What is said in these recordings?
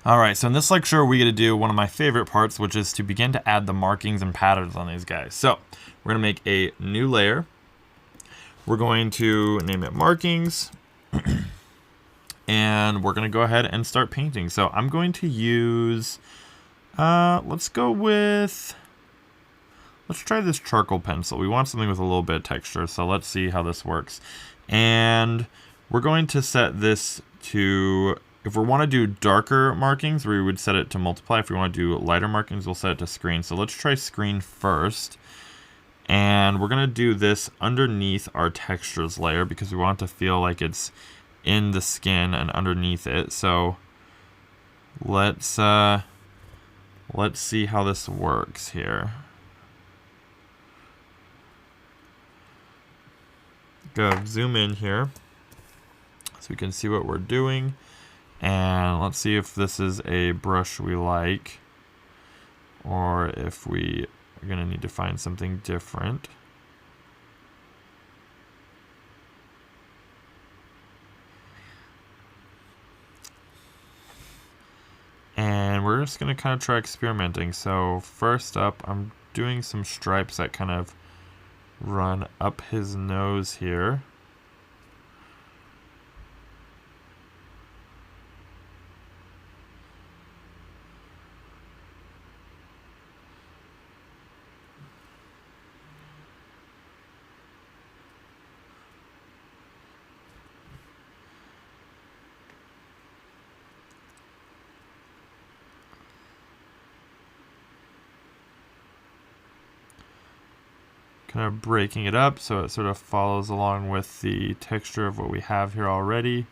Alright, so in this lecture we get to do one of my favorite parts, which is to begin to add the markings and patterns on these guys. So, we're going to make a new layer. We're going to name it markings. And we're going to go ahead and start painting. So I'm going to use, let's try this charcoal pencil. We want something with a little bit of texture, so let's see how this works. And we're going to set this to, if we want to do darker markings, we would set it to multiply. If we want to do lighter markings, we'll set it to screen. So let's try screen first. And we're going to do this underneath our textures layer because we want it to feel like it's in the skin and underneath it. So let's see how this works here. Go zoom in here so we can see what we're doing, and let's see if this is a brush we like or if we are going to need to find something different. And we're just going to kind of try experimenting. So first up, I'm doing some stripes that kind of run up his nose here. Kind of breaking it up so it sort of follows along with the texture of what we have here already.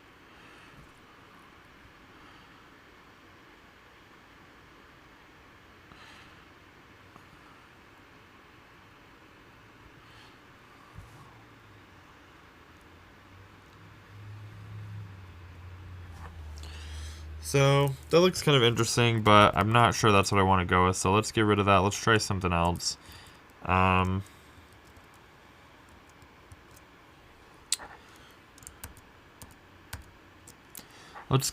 So that looks kind of interesting, but I'm not sure that's what I want to go with. So let's get rid of that. Let's try something else. Let's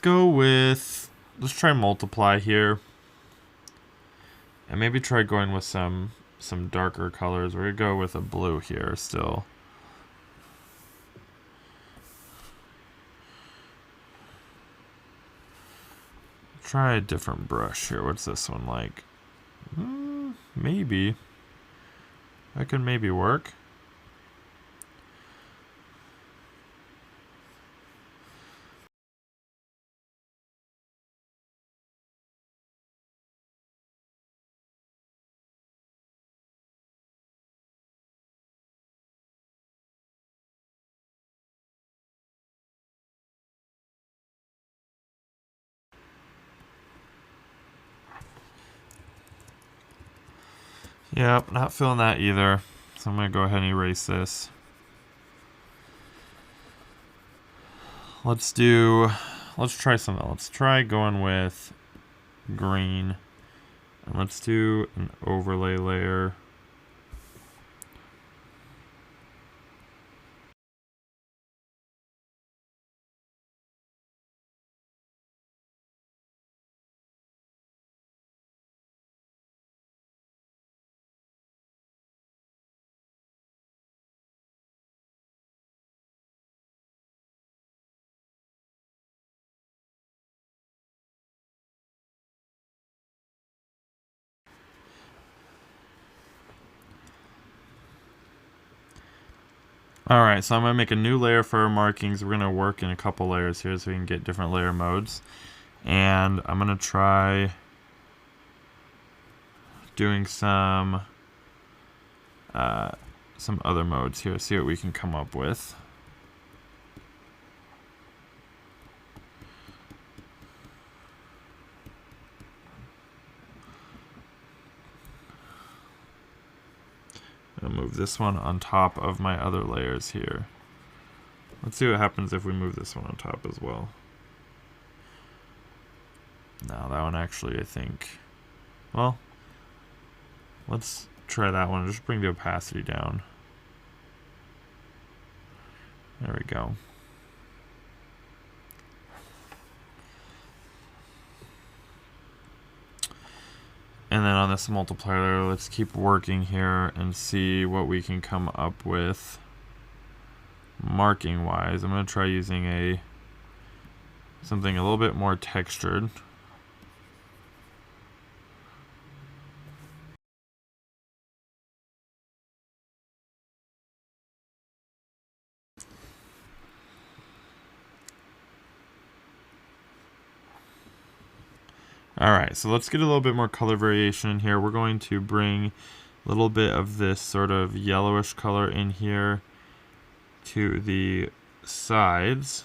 try multiply here. And maybe try going with some darker colors. We're going to go with a blue here still. Try a different brush here. What's this one like? Maybe. That could maybe work. Yep, not feeling that either. So I'm going to go ahead and erase this. Let's try something. Let's try going with green. And let's do an overlay layer. Alright, so I'm going to make a new layer for our markings. We're going to work in a couple layers here so we can get different layer modes. And I'm going to try doing some other modes here, see what we can come up with. I'll move this one on top of my other layers here. Let's see what happens if we move this one on top as well. No, that one actually, I think, well, let's try that one. Just bring the opacity down. There we go. And then on this multiplier, let's keep working here and see what we can come up with marking wise. I'm going to try using something a little bit more textured. Alright, so let's get a little bit more color variation in here. We're going to bring a little bit of this sort of yellowish color in here to the sides.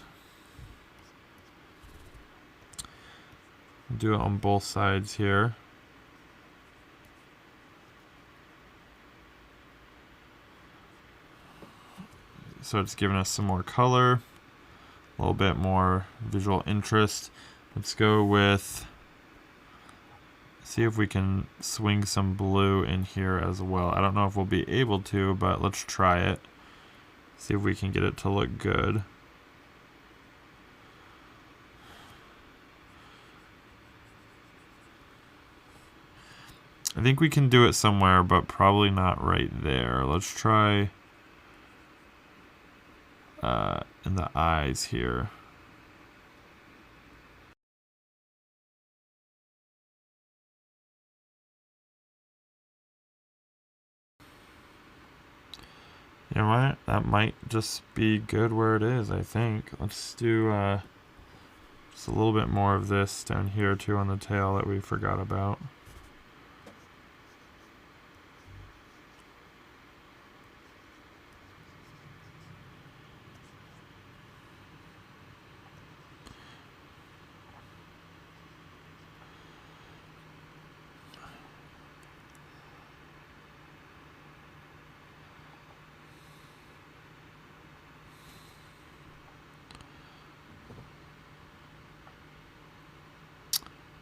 Do it on both sides here. So it's giving us some more color, a little bit more visual interest. Let's go with, see if we can swing some blue in here as well. I don't know if we'll be able to, but let's try it. See if we can get it to look good. I think we can do it somewhere, but probably not right there. Let's try in the eyes here. You know what? That might just be good where it is, I think. Let's do just a little bit more of this down here too on the tail that we forgot about.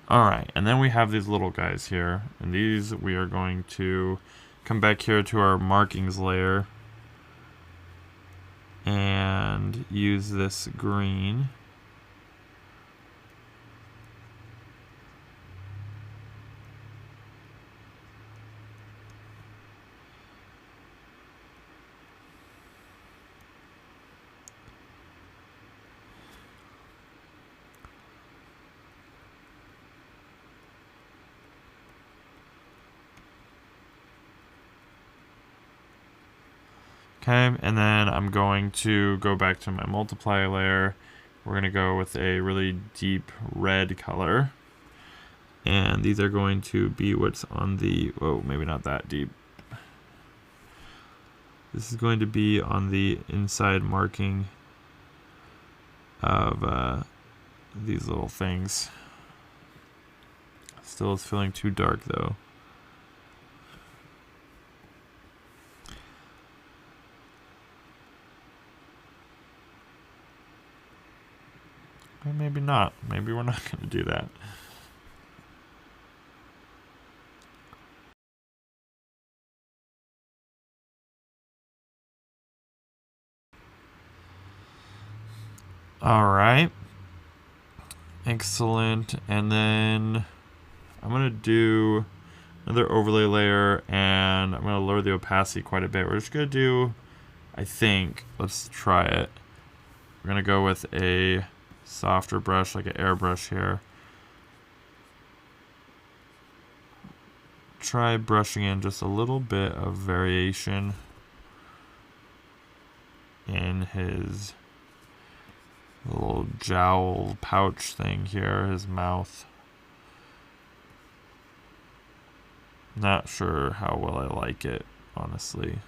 Alright, and then we have these little guys here, and these we are going to come back here to our markings layer and use this green. Okay, and then I'm going to go back to my multiply layer. We're going to go with a really deep red color. And these are going to be what's on the, oh, maybe not that deep. This is going to be on the inside marking of these little things. Still is feeling too dark though. Or maybe not. Maybe we're not going to do that. All right. Excellent. And then I'm going to do another overlay layer, and I'm going to lower the opacity quite a bit. We're just going to do, I think, let's try it. We're going to go with a softer brush, like an airbrush here. Try brushing in just a little bit of variation in his little jowl pouch thing here, his mouth. Not sure how well I like it, honestly.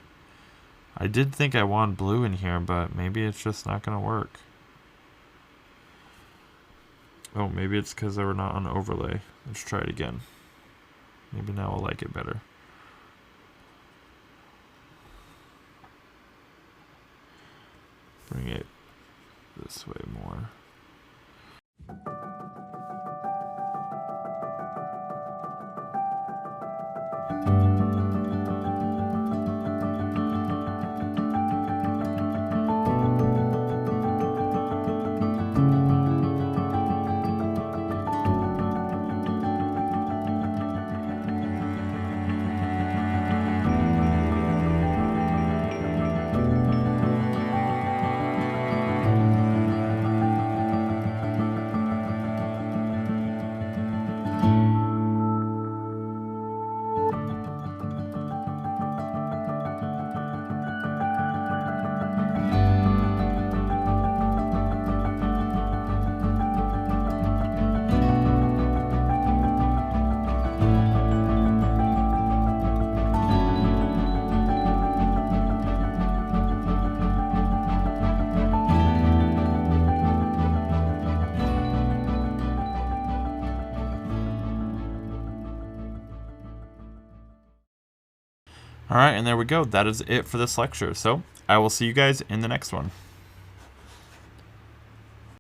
I did think I want blue in here, but maybe it's just not going to work. Oh, maybe it's because they were not on overlay. Let's try it again. Maybe now I'll like it better. Bring it this way more. All right, and there we go. That is it for this lecture. So I will see you guys in the next one.